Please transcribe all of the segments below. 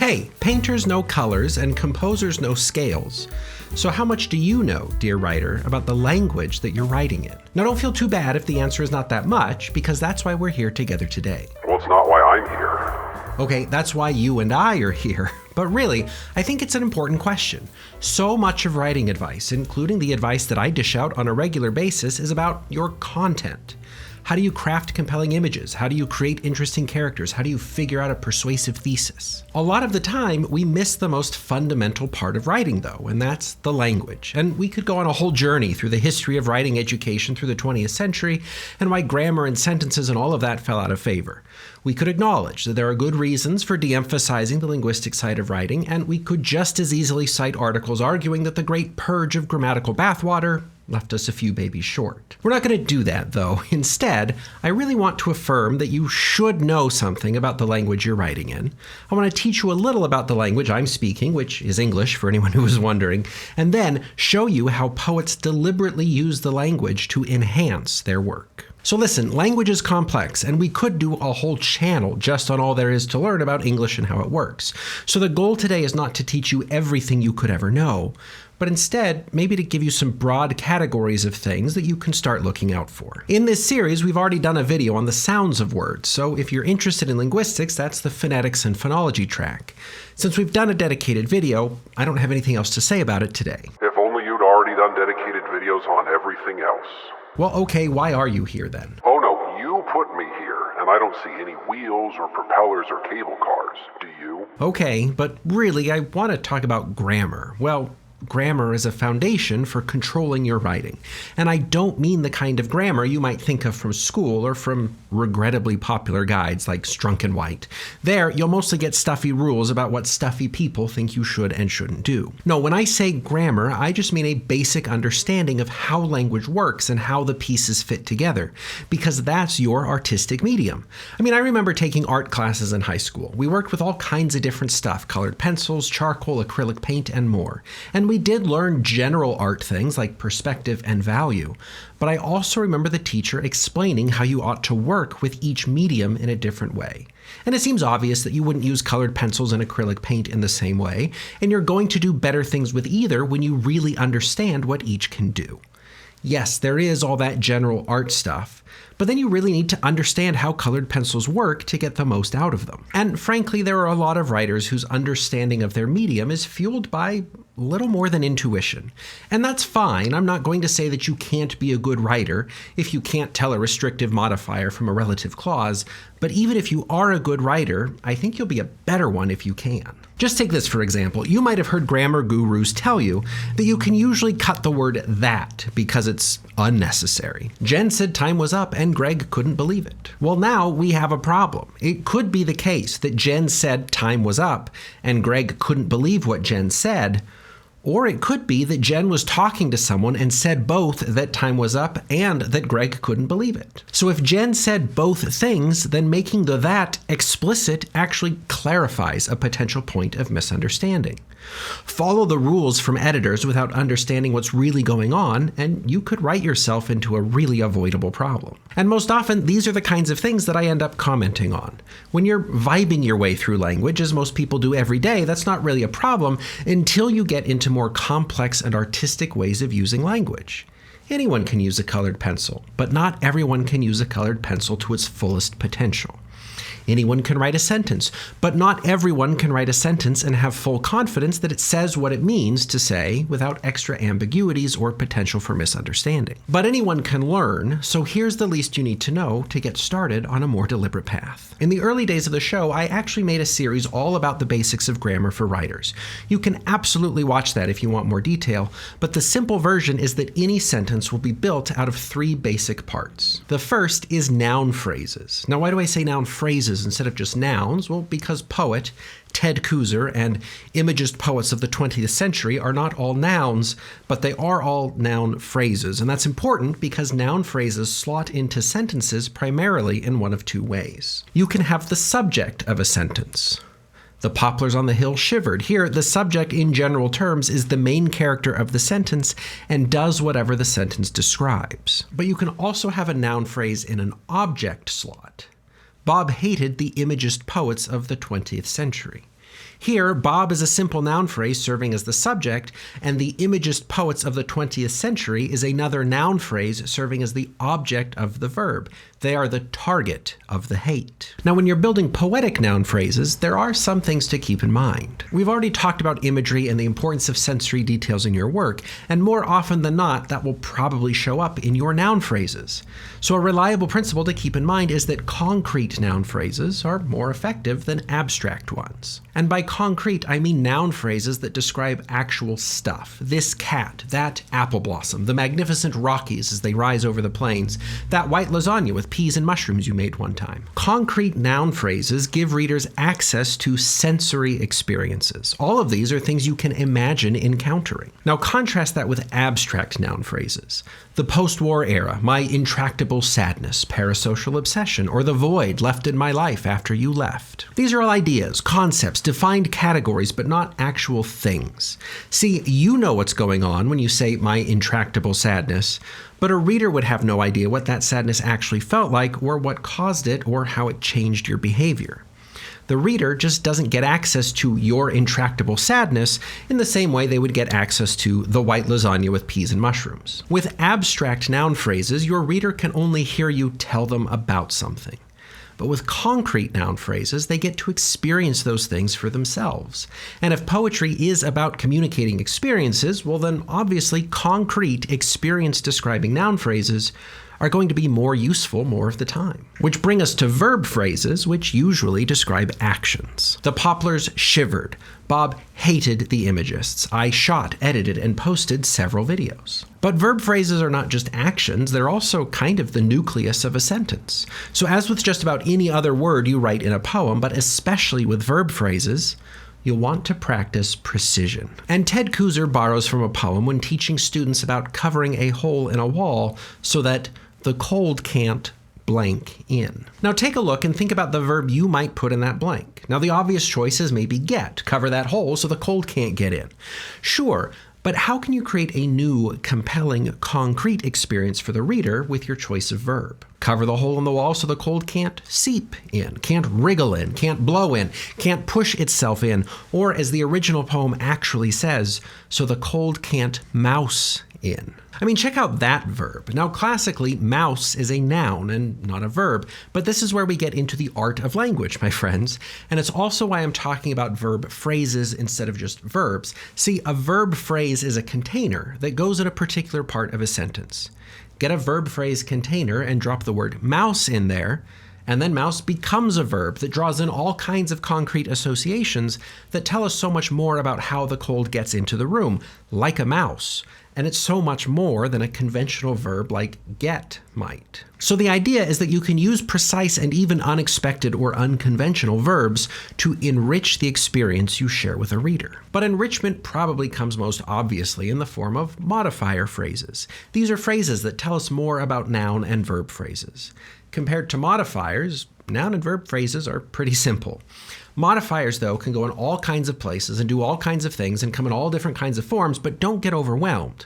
Hey, painters know colors and composers know scales. So how much do you know, dear writer, about the language that you're writing in? Now don't feel too bad if the answer is not that much, because that's why we're here together today. Well, it's not why I'm here. Okay, that's why you and I are here. But really, I think it's an important question. So much of writing advice, including the advice that I dish out on a regular basis, is about your content. How do you craft compelling images? How do you create interesting characters? How do you figure out a persuasive thesis? A lot of the time, we miss the most fundamental part of writing, though, and that's the language. And we could go on a whole journey through the history of writing education through the 20th century and why grammar and sentences and all of that fell out of favor. We could acknowledge that there are good reasons for de-emphasizing the linguistic side of writing, and we could just as easily cite articles arguing that the great purge of grammatical bathwater left us a few babies short. We're not going to do that, though. Instead, I really want to affirm that you should know something about the language you're writing in. I want to teach you a little about the language I'm speaking, which is English for anyone who was wondering, and then show you how poets deliberately use the language to enhance their work. So listen, language is complex, and we could do a whole channel just on all there is to learn about English and how it works. So the goal today is not to teach you everything you could ever know, but instead, maybe to give you some broad categories of things that you can start looking out for. In this series, we've already done a video on the sounds of words, so if you're interested in linguistics, that's the phonetics and phonology track. Since we've done a dedicated video, I don't have anything else to say about it today. If only you'd already done dedicated videos on everything else. Well, okay, why are you here then? Oh no, you put me here, and I don't see any wheels or propellers or cable cars. Do you? Okay, but really, I want to talk about grammar. Well, grammar is a foundation for controlling your writing. And I don't mean the kind of grammar you might think of from school or from regrettably popular guides like Strunk and White. There, you'll mostly get stuffy rules about what stuffy people think you should and shouldn't do. No, when I say grammar, I just mean a basic understanding of how language works and how the pieces fit together, because that's your artistic medium. I mean, I remember taking art classes in high school. We worked with all kinds of different stuff, colored pencils, charcoal, acrylic paint, and more. And we did learn general art things like perspective and value, but I also remember the teacher explaining how you ought to work with each medium in a different way. And it seems obvious that you wouldn't use colored pencils and acrylic paint in the same way, and you're going to do better things with either when you really understand what each can do. Yes, there is all that general art stuff, but then you really need to understand how colored pencils work to get the most out of them. And frankly, there are a lot of writers whose understanding of their medium is fueled by little more than intuition. And that's fine. I'm not going to say that you can't be a good writer if you can't tell a restrictive modifier from a relative clause, but even if you are a good writer, I think you'll be a better one if you can. Just take this for example. You might have heard grammar gurus tell you that you can usually cut the word that because it's unnecessary. Jen said time was up and Greg couldn't believe it. Well, now we have a problem. It could be the case that Jen said time was up and Greg couldn't believe what Jen said, or it could be that Jen was talking to someone and said both that time was up and that Greg couldn't believe it. So if Jen said both things, then making the that explicit actually clarifies a potential point of misunderstanding. Follow the rules from editors without understanding what's really going on, and you could write yourself into a really avoidable problem. And most often, these are the kinds of things that I end up commenting on. When you're vibing your way through language, as most people do every day, that's not really a problem until you get into more complex and artistic ways of using language. Anyone can use a colored pencil, but not everyone can use a colored pencil to its fullest potential. Anyone can write a sentence, but not everyone can write a sentence and have full confidence that it says what it means to say without extra ambiguities or potential for misunderstanding. But anyone can learn, so here's the least you need to know to get started on a more deliberate path. In the early days of the show, I actually made a series all about the basics of grammar for writers. You can absolutely watch that if you want more detail, but the simple version is that any sentence will be built out of three basic parts. The first is noun phrases. Now, why do I say noun phrases instead of just nouns? Well, because poet Ted Kooser and imagist poets of the 20th century are not all nouns, but they are all noun phrases. And that's important because noun phrases slot into sentences primarily in one of two ways. You can have the subject of a sentence. The poplars on the hill shivered. Here, the subject in general terms is the main character of the sentence and does whatever the sentence describes. But you can also have a noun phrase in an object slot. Bob hated the imagist poets of the 20th century. Here, Bob is a simple noun phrase serving as the subject, and the imagist poets of the 20th century is another noun phrase serving as the object of the verb. They are the target of the hate. Now, when you're building poetic noun phrases, there are some things to keep in mind. We've already talked about imagery and the importance of sensory details in your work, and more often than not, that will probably show up in your noun phrases. So a reliable principle to keep in mind is that concrete noun phrases are more effective than abstract ones. And by concrete, I mean noun phrases that describe actual stuff. This cat, that apple blossom, the magnificent Rockies as they rise over the plains, that white lasagna with peas and mushrooms you made one time. Concrete noun phrases give readers access to sensory experiences. All of these are things you can imagine encountering. Now contrast that with abstract noun phrases. The post-war era, my intractable sadness, parasocial obsession, or the void left in my life after you left. These are all ideas, concepts, defined categories, but not actual things. See, you know what's going on when you say my intractable sadness, but a reader would have no idea what that sadness actually felt like, or what caused it, or how it changed your behavior. The reader just doesn't get access to your intractable sadness in the same way they would get access to the white lasagna with peas and mushrooms. With abstract noun phrases, your reader can only hear you tell them about something. But with concrete noun phrases, they get to experience those things for themselves. And if poetry is about communicating experiences, well then obviously concrete experience-describing noun phrases are going to be more useful more of the time. Which bring us to verb phrases, which usually describe actions. The poplars shivered. Bob hated the imagists. I shot, edited, and posted several videos. But verb phrases are not just actions, they're also kind of the nucleus of a sentence. So as with just about any other word you write in a poem, but especially with verb phrases, you'll want to practice precision. And Ted Kooser borrows from a poem when teaching students about covering a hole in a wall so that the cold can't blank in. Now take a look and think about the verb you might put in that blank. Now the obvious choice is maybe get, cover that hole so the cold can't get in. Sure, but how can you create a new, compelling, concrete experience for the reader with your choice of verb? Cover the hole in the wall so the cold can't seep in, can't wriggle in, can't blow in, can't push itself in, or as the original poem actually says, so the cold can't mouse in. I mean, check out that verb. Now, classically, mouse is a noun and not a verb, but this is where we get into the art of language, my friends, and it's also why I'm talking about verb phrases instead of just verbs. See, a verb phrase is a container that goes in a particular part of a sentence. Get a verb phrase container and drop the word mouse in there, and then mouse becomes a verb that draws in all kinds of concrete associations that tell us so much more about how the cold gets into the room, like a mouse. And it's so much more than a conventional verb like get might. So the idea is that you can use precise and even unexpected or unconventional verbs to enrich the experience you share with a reader. But enrichment probably comes most obviously in the form of modifier phrases. These are phrases that tell us more about noun and verb phrases. Compared to modifiers, noun and verb phrases are pretty simple. Modifiers, though, can go in all kinds of places and do all kinds of things and come in all different kinds of forms, but don't get overwhelmed.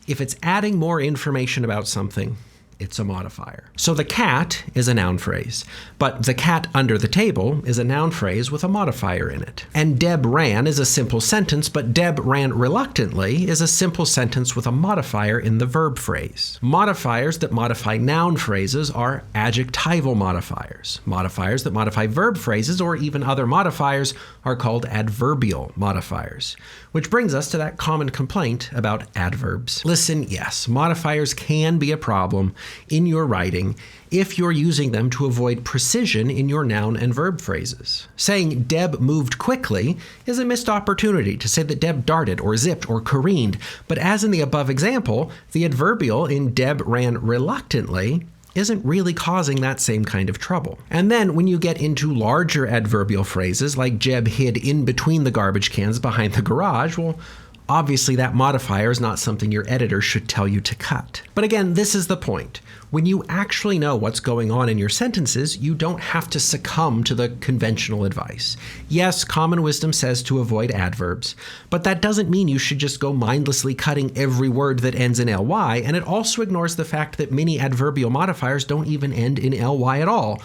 If it's adding more information about something, it's a modifier. So the cat is a noun phrase, but the cat under the table is a noun phrase with a modifier in it. And Deb ran is a simple sentence, but Deb ran reluctantly is a simple sentence with a modifier in the verb phrase. Modifiers that modify noun phrases are adjectival modifiers. Modifiers that modify verb phrases or even other modifiers are called adverbial modifiers. Which brings us to that common complaint about adverbs. Listen, yes, modifiers can be a problem in your writing if you're using them to avoid precision in your noun and verb phrases. Saying Deb moved quickly is a missed opportunity to say that Deb darted or zipped or careened, but as in the above example, the adverbial in Deb ran reluctantly isn't really causing that same kind of trouble. And then when you get into larger adverbial phrases like Jeb hid in between the garbage cans behind the garage, well, obviously that modifier is not something your editor should tell you to cut. But again, this is the point. When you actually know what's going on in your sentences, you don't have to succumb to the conventional advice. Yes, common wisdom says to avoid adverbs, but that doesn't mean you should just go mindlessly cutting every word that ends in ly, and it also ignores the fact that many adverbial modifiers don't even end in ly at all.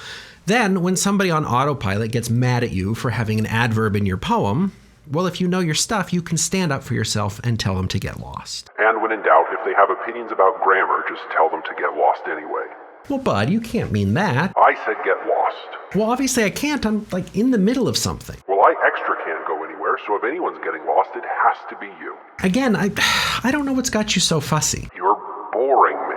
Then, when somebody on autopilot gets mad at you for having an adverb in your poem, well, if you know your stuff, you can stand up for yourself and tell them to get lost. And when in doubt, if they have opinions about grammar, just tell them to get lost anyway. Well, bud, you can't mean that. I said get lost. Well, obviously I can't. I'm in the middle of something. Well, I extra can't go anywhere, so if anyone's getting lost, it has to be you. Again, I don't know what's got you so fussy. You're boring me.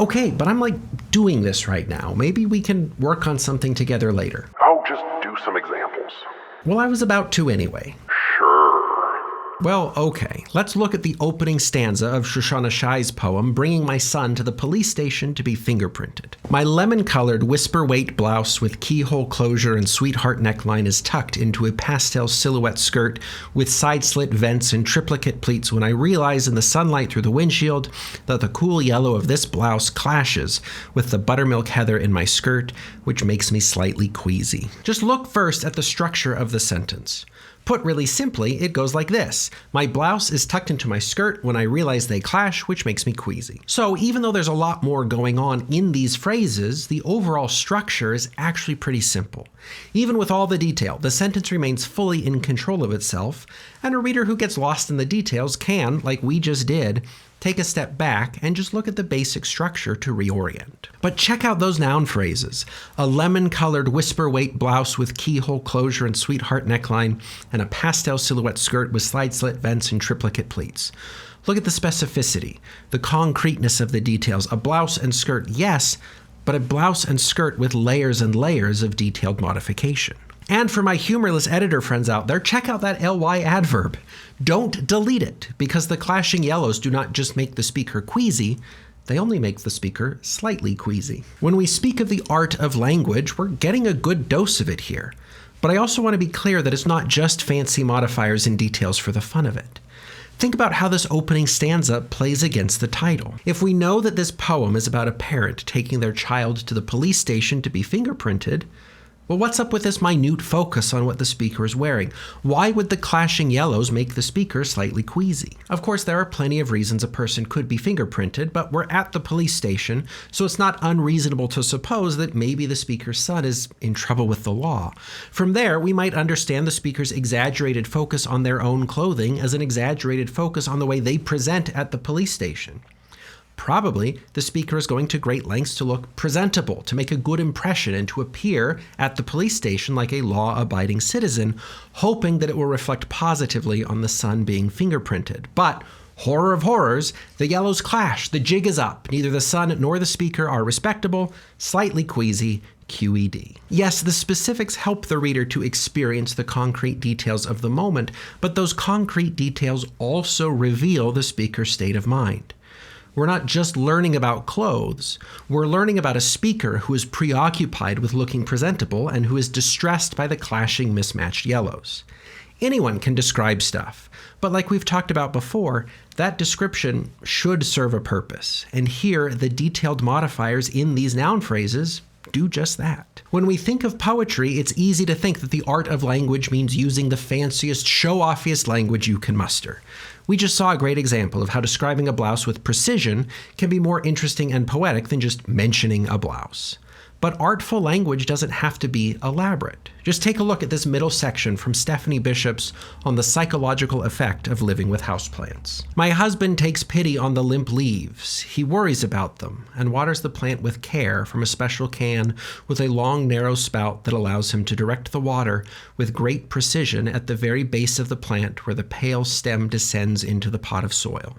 Okay, but I'm doing this right now. Maybe we can work on something together later. Oh, just do some examples. Well, I was about to anyway. Sure. Well, okay. Let's look at the opening stanza of Shoshana Shai's poem, Bringing My Son to the Police Station to be Fingerprinted. My lemon-colored whisper-weight blouse with keyhole closure and sweetheart neckline is tucked into a pastel silhouette skirt with side-slit vents and triplicate pleats when I realize in the sunlight through the windshield that the cool yellow of this blouse clashes with the buttermilk heather in my skirt, which makes me slightly queasy. Just look first at the structure of the sentence. Put really simply, it goes like this. My blouse is tucked into my skirt when I realize they clash, which makes me queasy. So even though there's a lot more going on in these phrases, the overall structure is actually pretty simple. Even with all the detail, the sentence remains fully in control of itself, and a reader who gets lost in the details can, like we just did, take a step back and just look at the basic structure to reorient. But check out those noun phrases. A lemon-colored whisper-weight blouse with keyhole closure and sweetheart neckline, and a pastel silhouette skirt with slide-slit vents and triplicate pleats. Look at the specificity, the concreteness of the details. A blouse and skirt, yes, but a blouse and skirt with layers and layers of detailed modification. And for my humorless editor friends out there, check out that ly adverb. Don't delete it, because the clashing yellows do not just make the speaker queasy, they only make the speaker slightly queasy. When we speak of the art of language, we're getting a good dose of it here. But I also want to be clear that it's not just fancy modifiers and details for the fun of it. Think about how this opening stanza plays against the title. If we know that this poem is about a parent taking their child to the police station to be fingerprinted, well, what's up with this minute focus on what the speaker is wearing? Why would the clashing yellows make the speaker slightly queasy? Of course, there are plenty of reasons a person could be fingerprinted, but we're at the police station, so it's not unreasonable to suppose that maybe the speaker's son is in trouble with the law. From there, we might understand the speaker's exaggerated focus on their own clothing as an exaggerated focus on the way they present at the police station. Probably, the speaker is going to great lengths to look presentable, to make a good impression, and to appear at the police station like a law-abiding citizen, hoping that it will reflect positively on the son being fingerprinted. But, horror of horrors, the yellows clash, the jig is up. Neither the son nor the speaker are respectable, slightly queasy, QED. Yes, the specifics help the reader to experience the concrete details of the moment, but those concrete details also reveal the speaker's state of mind. We're not just learning about clothes, we're learning about a speaker who is preoccupied with looking presentable and who is distressed by the clashing mismatched yellows. Anyone can describe stuff, but like we've talked about before, that description should serve a purpose, and here the detailed modifiers in these noun phrases do just that. When we think of poetry, it's easy to think that the art of language means using the fanciest, show-offiest language you can muster. We just saw a great example of how describing a blouse with precision can be more interesting and poetic than just mentioning a blouse. But artful language doesn't have to be elaborate. Just take a look at this middle section from Stephanie Bishop's On the Psychological Effect of Living with Houseplants. My husband takes pity on the limp leaves. He worries about them and waters the plant with care from a special can with a long, narrow spout that allows him to direct the water with great precision at the very base of the plant where the pale stem descends into the pot of soil.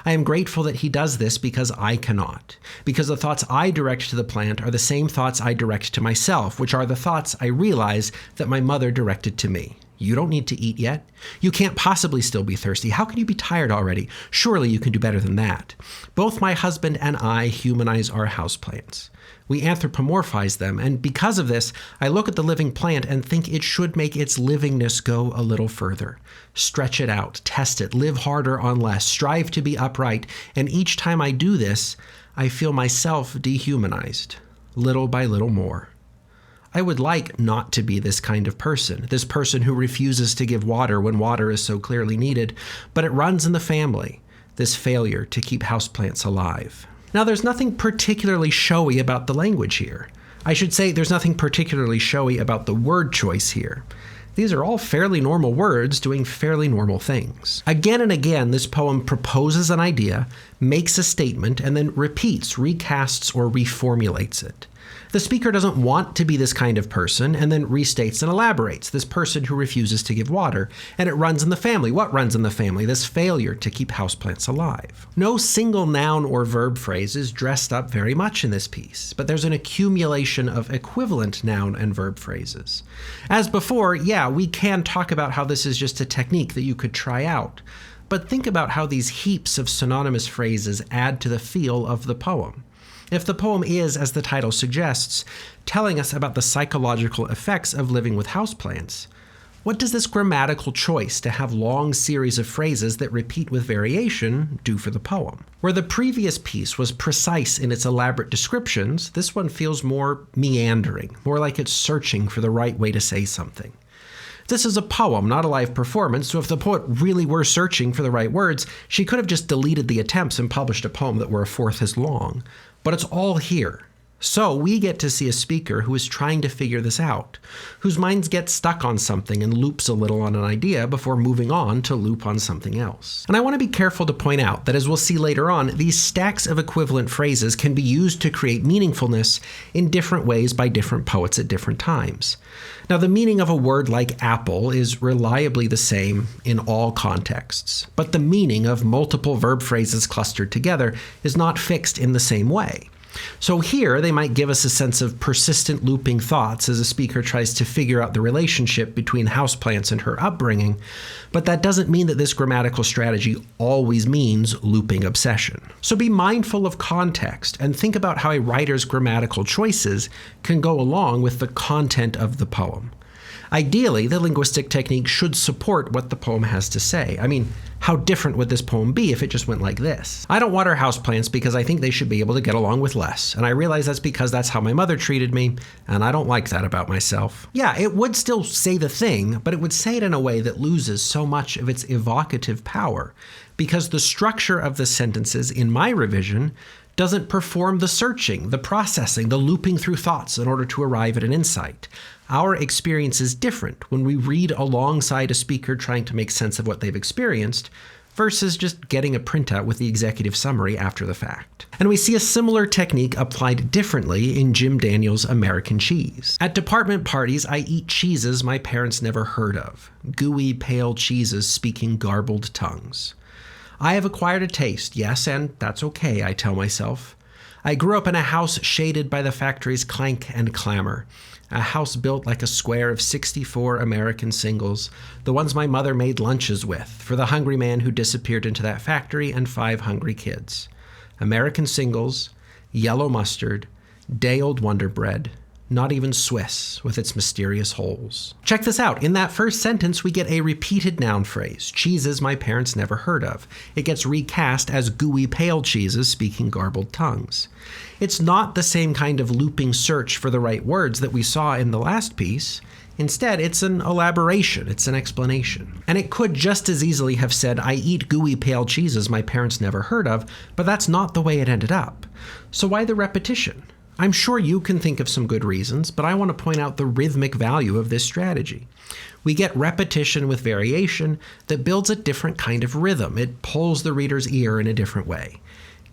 I am grateful that he does this because I cannot, because the thoughts I direct to the plant are the same thoughts I direct to myself, which are the thoughts I realize that my mother directed to me. You don't need to eat yet. You can't possibly still be thirsty. How can you be tired already? Surely you can do better than that. Both my husband and I humanize our houseplants. We anthropomorphize them, and because of this, I look at the living plant and think it should make its livingness go a little further. Stretch it out, test it, live harder on less, strive to be upright, and each time I do this, I feel myself dehumanized, little by little more. I would like not to be this kind of person, this person who refuses to give water when water is so clearly needed, but it runs in the family, this failure to keep houseplants alive. Now, there's nothing particularly showy about the language here. I should say there's nothing particularly showy about the word choice here. These are all fairly normal words doing fairly normal things. Again and again, this poem proposes an idea, makes a statement, and then repeats, recasts, or reformulates it. The speaker doesn't want to be this kind of person, and then restates and elaborates, this person who refuses to give water, and it runs in the family. What runs in the family? This failure to keep houseplants alive. No single noun or verb phrase is dressed up very much in this piece, but there's an accumulation of equivalent noun and verb phrases. As before, yeah, we can talk about how this is just a technique that you could try out, but think about how these heaps of synonymous phrases add to the feel of the poem. If the poem is, as the title suggests, telling us about the psychological effects of living with houseplants, what does this grammatical choice to have long series of phrases that repeat with variation do for the poem? Where the previous piece was precise in its elaborate descriptions, this one feels more meandering, more like it's searching for the right way to say something. This is a poem, not a live performance, so if the poet really were searching for the right words, she could have just deleted the attempts and published a poem that were a fourth as long. But it's all here. So we get to see a speaker who is trying to figure this out, whose mind gets stuck on something and loops a little on an idea before moving on to loop on something else. And I want to be careful to point out that, as we'll see later on, these stacks of equivalent phrases can be used to create meaningfulness in different ways by different poets at different times. Now, the meaning of a word like apple is reliably the same in all contexts, but the meaning of multiple verb phrases clustered together is not fixed in the same way. So here, they might give us a sense of persistent looping thoughts as a speaker tries to figure out the relationship between houseplants and her upbringing, but that doesn't mean that this grammatical strategy always means looping obsession. So be mindful of context and think about how a writer's grammatical choices can go along with the content of the poem. Ideally, the linguistic technique should support what the poem has to say. I mean, how different would this poem be if it just went like this? I don't water houseplants because I think they should be able to get along with less, and I realize that's because that's how my mother treated me, and I don't like that about myself. Yeah, it would still say the thing, but it would say it in a way that loses so much of its evocative power, because the structure of the sentences in my revision doesn't perform the searching, the processing, the looping through thoughts in order to arrive at an insight. Our experience is different when we read alongside a speaker trying to make sense of what they've experienced versus just getting a printout with the executive summary after the fact. And we see a similar technique applied differently in Jim Daniels' American Cheese. At department parties, I eat cheeses my parents never heard of, gooey, pale cheeses speaking garbled tongues. I have acquired a taste, yes, and that's okay, I tell myself. I grew up in a house shaded by the factory's clank and clamor, a house built like a square of 64 American singles, the ones my mother made lunches with, for the hungry man who disappeared into that factory and 5 hungry kids. American singles, yellow mustard, day-old Wonder Bread, not even Swiss with its mysterious holes. Check this out. In that first sentence, we get a repeated noun phrase, cheeses my parents never heard of. It gets recast as gooey pale cheeses speaking garbled tongues. It's not the same kind of looping search for the right words that we saw in the last piece. Instead, it's an elaboration, it's an explanation. And it could just as easily have said, I eat gooey pale cheeses my parents never heard of, but that's not the way it ended up. So why the repetition? I'm sure you can think of some good reasons, but I want to point out the rhythmic value of this strategy. We get repetition with variation that builds a different kind of rhythm. It pulls the reader's ear in a different way.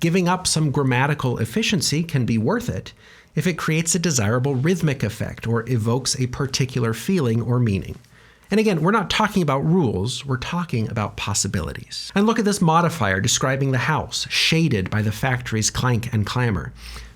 Giving up some grammatical efficiency can be worth it if it creates a desirable rhythmic effect or evokes a particular feeling or meaning. And again, we're not talking about rules, we're talking about possibilities. And look at this modifier describing the house, shaded by the factory's clank and clamor.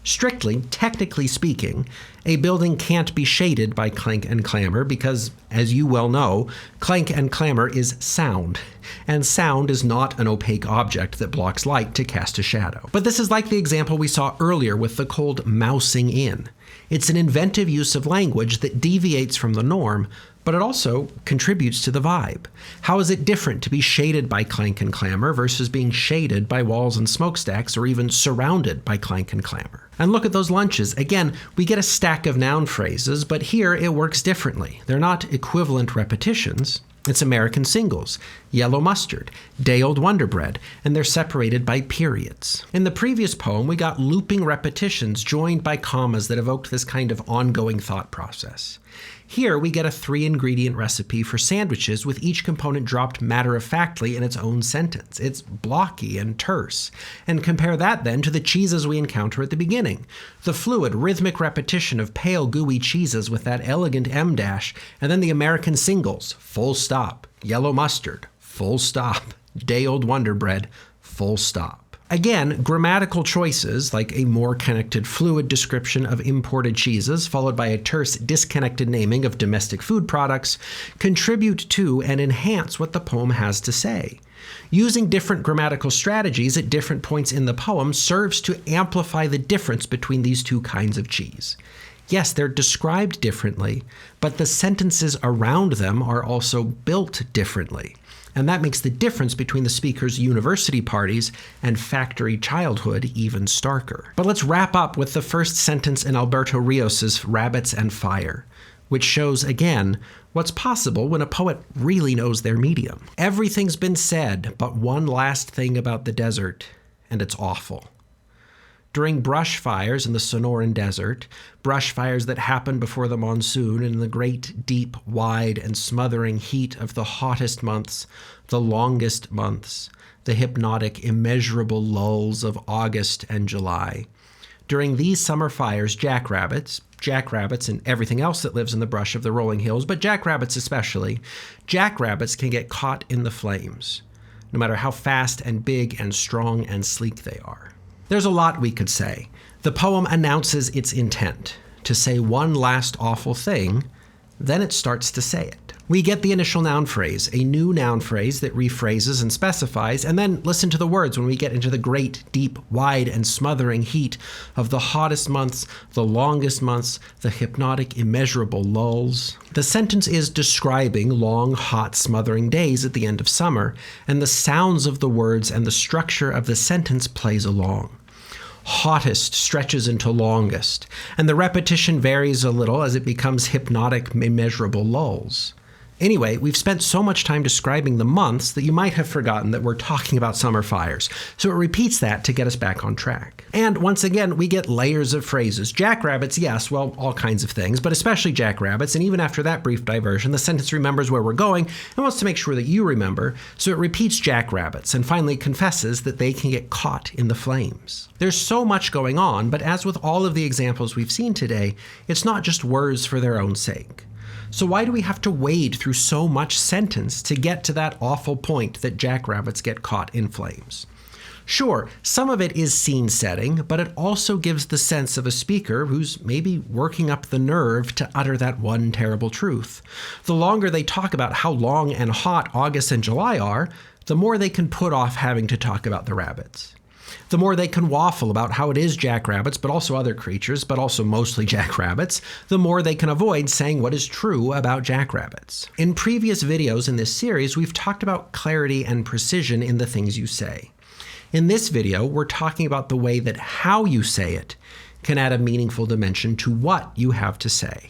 Strictly, technically speaking, a building can't be shaded by clank and clamor because, as you well know, clank and clamor is sound, and sound is not an opaque object that blocks light to cast a shadow. But this is like the example we saw earlier with the cold mousing in. It's an inventive use of language that deviates from the norm, but it also contributes to the vibe. How is it different to be shaded by clank and clamor versus being shaded by walls and smokestacks or even surrounded by clank and clamor? And look at those lunches. Again, we get a stack of noun phrases, but here it works differently. They're not equivalent repetitions. It's American singles, yellow mustard, day-old Wonder Bread, and they're separated by periods. In the previous poem, we got looping repetitions joined by commas that evoked this kind of ongoing thought process. Here, we get a 3-ingredient recipe for sandwiches with each component dropped matter-of-factly in its own sentence. It's blocky and terse. And compare that then to the cheeses we encounter at the beginning. The fluid, rhythmic repetition of pale, gooey cheeses with that elegant M dash, and then the American singles, full stop, yellow mustard, full stop, day-old Wonder Bread, full stop. Again, grammatical choices, like a more connected fluid description of imported cheeses, followed by a terse, disconnected naming of domestic food products, contribute to and enhance what the poem has to say. Using different grammatical strategies at different points in the poem serves to amplify the difference between these two kinds of cheese. Yes, they're described differently, but the sentences around them are also built differently. And that makes the difference between the speaker's university parties and factory childhood even starker. But let's wrap up with the first sentence in Alberto Rios's Rabbits and Fire, which shows, again, what's possible when a poet really knows their medium. Everything's been said, but one last thing about the desert, and it's awful. During brush fires in the Sonoran Desert, brush fires that happen before the monsoon in the great, deep, wide, and smothering heat of the hottest months, the longest months, the hypnotic, immeasurable lulls of August and July. During these summer fires, jackrabbits and everything else that lives in the brush of the rolling hills, but jackrabbits especially, jackrabbits can get caught in the flames, no matter how fast and big and strong and sleek they are. There's a lot we could say. The poem announces its intent, to say one last awful thing, then it starts to say it. We get the initial noun phrase, a new noun phrase that rephrases and specifies, and then listen to the words when we get into the great, deep, wide, and smothering heat of the hottest months, the longest months, the hypnotic, immeasurable lulls. The sentence is describing long, hot, smothering days at the end of summer, and the sounds of the words and the structure of the sentence plays along. Hottest stretches into longest, and the repetition varies a little as it becomes hypnotic, immeasurable lulls. Anyway, we've spent so much time describing the months that you might have forgotten that we're talking about summer fires, so it repeats that to get us back on track. And once again, we get layers of phrases. Jackrabbits, yes, well, all kinds of things, but especially jackrabbits, and even after that brief diversion, the sentence remembers where we're going and wants to make sure that you remember, so it repeats jackrabbits and finally confesses that they can get caught in the flames. There's so much going on, but as with all of the examples we've seen today, it's not just words for their own sake. So why do we have to wade through so much sentence to get to that awful point that jackrabbits get caught in flames? Sure, some of it is scene setting, but it also gives the sense of a speaker who's maybe working up the nerve to utter that one terrible truth. The longer they talk about how long and hot August and July are, the more they can put off having to talk about the rabbits. The more they can waffle about how it is jackrabbits, but also other creatures, but also mostly jackrabbits, the more they can avoid saying what is true about jackrabbits. In previous videos in this series, we've talked about clarity and precision in the things you say. In this video, we're talking about the way that how you say it can add a meaningful dimension to what you have to say.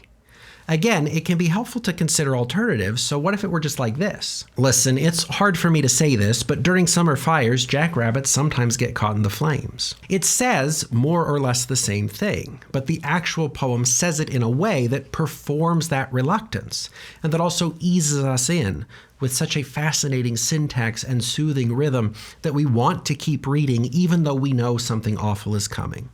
Again, it can be helpful to consider alternatives, so what if it were just like this? Listen, it's hard for me to say this, but during summer fires, jackrabbits sometimes get caught in the flames. It says more or less the same thing, but the actual poem says it in a way that performs that reluctance, and that also eases us in with such a fascinating syntax and soothing rhythm that we want to keep reading even though we know something awful is coming.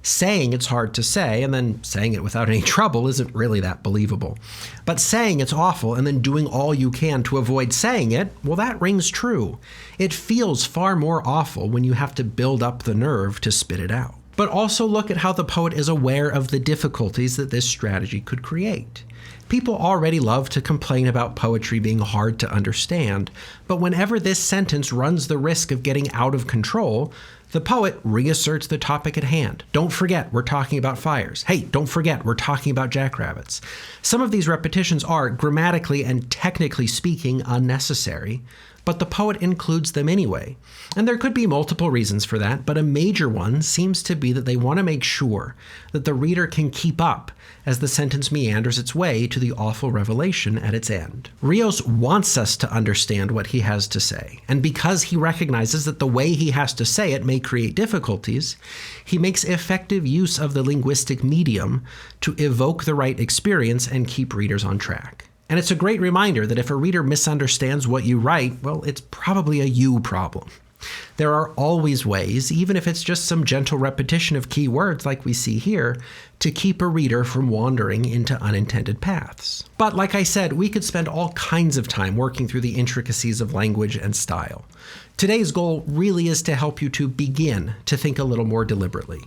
Saying it's hard to say and then saying it without any trouble isn't really that believable. But saying it's awful and then doing all you can to avoid saying it, well, that rings true. It feels far more awful when you have to build up the nerve to spit it out. But also look at how the poet is aware of the difficulties that this strategy could create. People already love to complain about poetry being hard to understand, but whenever this sentence runs the risk of getting out of control, the poet reasserts the topic at hand. Don't forget, we're talking about fires. Hey, don't forget, we're talking about jackrabbits. Some of these repetitions are, grammatically and technically speaking, unnecessary, but the poet includes them anyway. And there could be multiple reasons for that, but a major one seems to be that they want to make sure that the reader can keep up as the sentence meanders its way to the awful revelation at its end. Rios wants us to understand what he has to say, and because he recognizes that the way he has to say it may create difficulties, he makes effective use of the linguistic medium to evoke the right experience and keep readers on track. And it's a great reminder that if a reader misunderstands what you write, well, it's probably a you problem. There are always ways, even if it's just some gentle repetition of key words like we see here, to keep a reader from wandering into unintended paths. But like I said, we could spend all kinds of time working through the intricacies of language and style. Today's goal really is to help you to begin to think a little more deliberately.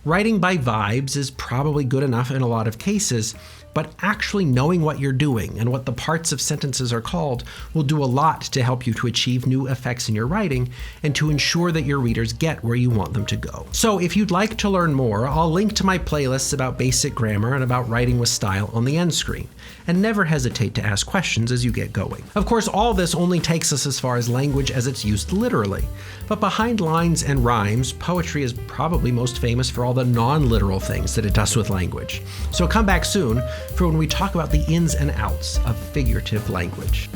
Writing by vibes is probably good enough in a lot of cases, but actually knowing what you're doing and what the parts of sentences are called will do a lot to help you to achieve new effects in your writing and to ensure that your readers get where you want them to go. So if you'd like to learn more, I'll link to my playlists about basic grammar and about writing with style on the end screen. And never hesitate to ask questions as you get going. Of course, all this only takes us as far as language as it's used literally. But behind lines and rhymes, poetry is probably most famous for all the non-literal things that it does with language. So come back soon for when we talk about the ins and outs of figurative language.